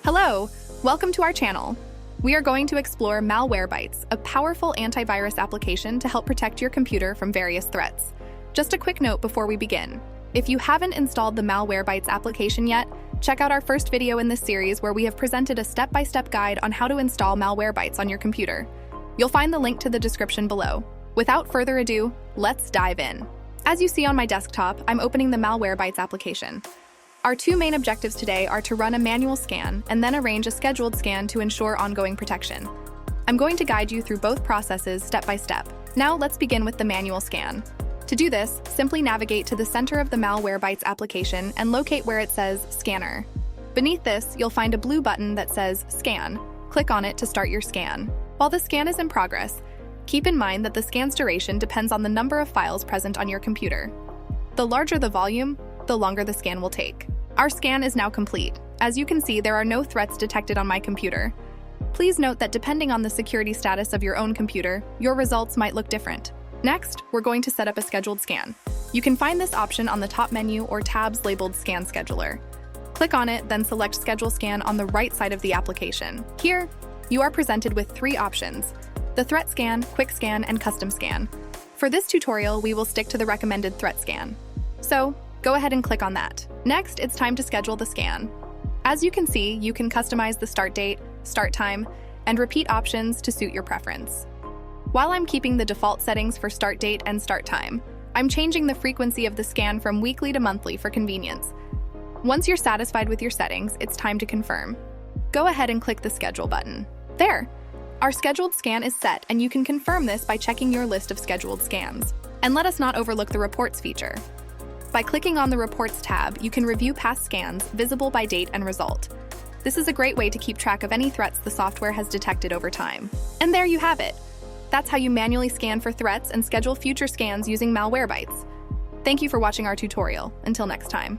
Hello, welcome to our channel. We are going to explore Malwarebytes, a powerful antivirus application to help protect your computer from various threats. Just a quick note before we begin. If you haven't installed the Malwarebytes application yet, check out our first video in this series where we have presented a step-by-step guide on how to install Malwarebytes on your computer. You'll find the link to the description below. Without further ado, let's dive in. As you see on my desktop, I'm opening the Malwarebytes application. Our two main objectives today are to run a manual scan and then arrange a scheduled scan to ensure ongoing protection. I'm going to guide you through both processes step by step. Now let's begin with the manual scan. To do this, simply navigate to the center of the Malwarebytes application and locate where it says Scanner. Beneath this, you'll find a blue button that says Scan. Click on it to start your scan. While the scan is in progress, keep in mind that the scan's duration depends on the number of files present on your computer. The larger the volume, the longer the scan will take. Our scan is now complete. As you can see, there are no threats detected on my computer. Please note that depending on the security status of your own computer, your results might look different. Next, we're going to set up a scheduled scan. You can find this option on the top menu or tabs labeled Scan Scheduler. Click on it, then select Schedule Scan on the right side of the application. Here, you are presented with three options: the Threat Scan, Quick Scan, and Custom Scan. For this tutorial, we will stick to the recommended Threat Scan. So, go ahead and click on that. Next, it's time to schedule the scan. As you can see, you can customize the start date, start time, and repeat options to suit your preference. While I'm keeping the default settings for start date and start time, I'm changing the frequency of the scan from weekly to monthly for convenience. Once you're satisfied with your settings, it's time to confirm. Go ahead and click the Schedule button. There! Our scheduled scan is set, and you can confirm this by checking your list of scheduled scans. And let us not overlook the Reports feature. By clicking on the Reports tab, you can review past scans, visible by date and result. This is a great way to keep track of any threats the software has detected over time. And there you have it. That's how you manually scan for threats and schedule future scans using Malwarebytes. Thank you for watching our tutorial. Until next time.